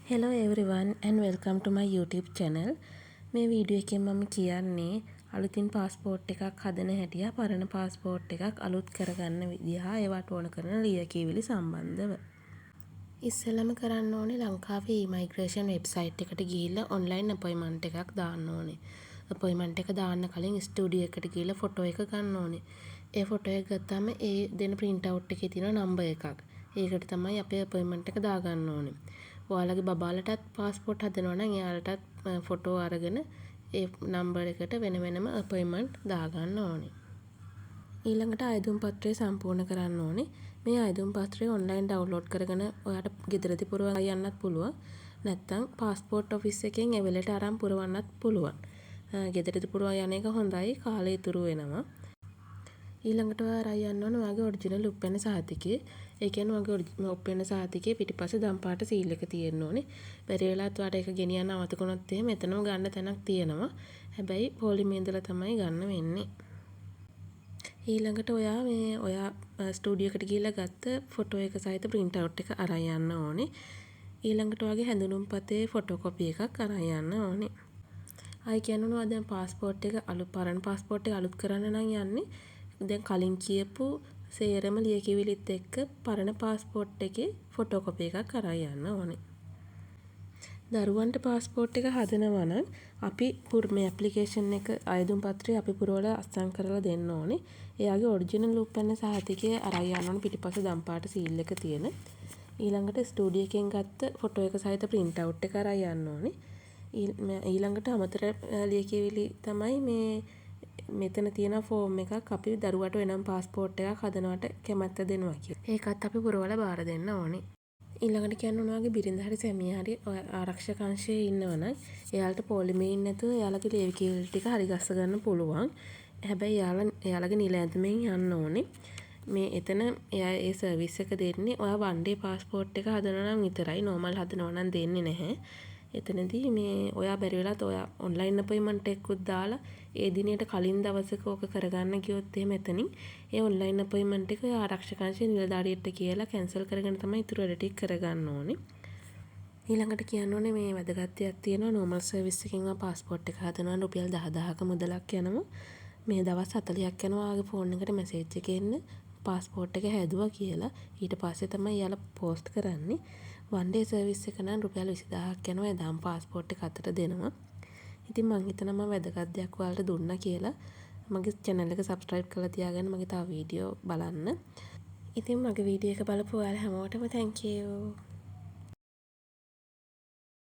Hello everyone and welcome to my YouTube channel. මේ video එකෙන් මම කියන්නේ අලුතින් පාස්පෝර්ට් එකක් හදන හැටි හා පරණ පාස්පෝර්ට් එකක් අලුත් කරගන්න විදිහ හා ඒවට ඕන කරන ලියකියවිලි සම්බන්ධව. ඉස්සෙල්ලම කරන්න ඕනේ ලංකාවේ ඉමිග්‍රේෂන් වෙබ්සයිට් එකට ගිහිල්ලා ඔන්ලයින් අපොයින්ට්මන්ට් එකක් දාන්න ඕනේ. අපොයින්ට්මන්ට් එක දාන්න කලින් ස්ටුඩියෝ එකට ගිහිල්ලා ෆොටෝ එක ගන්න ඕනේ. ඒ ෆොටෝ එක ගත්තාම ඒ දෙන print out එකේ තියෙන නම්බර් එකක්. ඒකට තමයි අපේ අපොයින්ට්මන්ට් එක දාගන්න ඕනේ. ඔයාලගේ බබාලටත් පාස්පෝර්ට් හදනවා නම් එයාලටත් ෆොටෝ අරගෙන ඒ නම්බර් එකට වෙන වෙනම අපොයින්ට්මන්ට් දාගන්න ඕනේ. ඊළඟට ආයුධම් පත්‍රය සම්පූර්ණ කරන්න ඕනේ. මේ ආයුධම් පත්‍රය ඔන්ලයින් ඩවුන්ලෝඩ් කරගෙන ඔයාට ගෙදරදී පුරවා යන්නත් පුළුවන්. නැත්නම් පාස්පෝර්ට් ඔෆිස් එකෙන් එවෙලට අරන් පුරවන්නත් පුළුවන්. ගෙදරදී පුරවා යන එක හොඳයි, කාලය ඉතුරු වෙනවා. ඊළඟට ඔයා අරන් යන්න ඕන ඔයාගේ ඔරිජිනල් උප්පැන්න සහතිකය. ඒ කියන්නේ ඔයාගේ උප්පැන්න සහතිකයේ පිටිපස්සේ දම් පාට සීල් එක තියෙන්න ඕනේ. බැරි වෙලාවත් ඔයාට ඒක ගෙනියන්න අමතක වුණොත් එහෙම එතනම ගන්න තැනක් තියෙනවා. හැබැයි පොලිමේ ඉඳලා තමයි ගන්න වෙන්නේ. ඊළඟට ඔයා ස්ටුඩියෝ එකට ගිහිල්ලා ගත්ත ෆොටෝ එක සහිත print out එක අරන් යන්න ඕනේ. ඊළඟට ඔයාගේ හැඳුනුම්පතේ ෆොටෝකොපි එකක් අරන් යන්න ඕනේ. ආයි කියනවා දැන් පාස්පෝර්ට් එක පරණ පාස්පෝර්ට් එක අලුත් කරන්න නම් යන්නේ. දැන් කලින් කියපු සේරම ලියකියවිලිත් එක්ක පරණ පාස්පෝර්ට් එකේ ෆොටෝකොපි එකක් අරන් යන්න ඕනේ. දරුවන්ට පාස්පෝර්ට් එක හදනවා නම් අපි මේ ඇප්ලිකේෂන් එක ආයුධම් පත්‍රය අපි පුරවලා අස්සම් කරලා දෙන්න ඕනේ. එයාගේ ඔරිජිනල් උප්පැන්න සහතිකය අරන් යන්න ඕනේ පිටිපස්සේ දම් පාට සීල් එක තියෙන. ඊළඟට ස්ටුඩියෝ එකෙන් ගත්ත ෆොටෝ එක සහිත print out එක අරන් යන්න ඕනේ. ඊළඟට අමතර ලියකියවිලි තමයි මෙතන තියෙන ෆෝම් එකක් අපි දරුවට වෙනම පාස්පෝර්ට් එකක් හදනවට කැමැත්ත දෙනවා කියලා. ඒකත් අපි පුරවලා බාර දෙන්න ඕනේ. ඊළඟට කියන්න ඕන වගේ බිරිඳ හරි සැමියා හරි ආරක්ෂක අංශයේ ඉන්නවනම් එයාලට පොලිමේ ඉන්න නැතුව එයාලගේ ලියකියවිලි ටික හරි ගස්ස ගන්න පුළුවන්. හැබැයි එයාලගේ නිල ඇඳුමෙන් යන්න ඕනේ. මේ එතන එයා ඒ සර්විස් එක දෙන්නේ ඔයා වන් ඩේ පාස්පෝර්ට් එක හදනවා නම් විතරයි. නෝමල් හදනවා නම් දෙන්නේ නැහැ. එතනදී ඔයා බැරි වෙලාවත් ඔයා ඔන්ලයින් අපොයින්ට්මන්ට් එකකුත් දාලා ඒ දිනයට කලින් දවසක ඕක කරගන්න ගියොත් එහෙම එතනින් ඒ ඔන්ලයින් අපොයින්ට්මන්ට් එක ආරක්ෂක අංශයේ නිලධාරියට කියලා කැන්සල් කරගෙන තමයි ඊටු වැඩ ටික කරගන්න ඕනේ. ඊළඟට කියන්න ඕනේ මේ වැදගත් දෙයක් තියෙනවා නෝමල් සර්විස් එකකින් පාස්පෝර්ට් එක හදනවා රුපියල් 10000ක මුදලක් යනවා. මේ දවස් 40ක් යනවා ඔයාගේ ෆෝන් එකට මැසේජ් එක එන්න පාස්පෝර්ට් එක හැදුවා කියලා. ඊට පස්සේ තමයි යාලා පෝස්ට් කරන්නේ. වන් ඩේ සර්විස් එක නම් රුපියල් 20000ක් යනවා එදාම පාස්පෝර්ට් එක අතට දෙනවා. ඉතින් මං හිතනවා වැදගත් දෙයක් ඔයාලට දුන්නා කියලා. මගේ channel එක subscribe කරලා තියාගන්න මගේ තව වීඩියෝ බලන්න. ඉතින් මගේ වීඩියෝ එක බලපු ඔයාලා හැමෝටම thank you.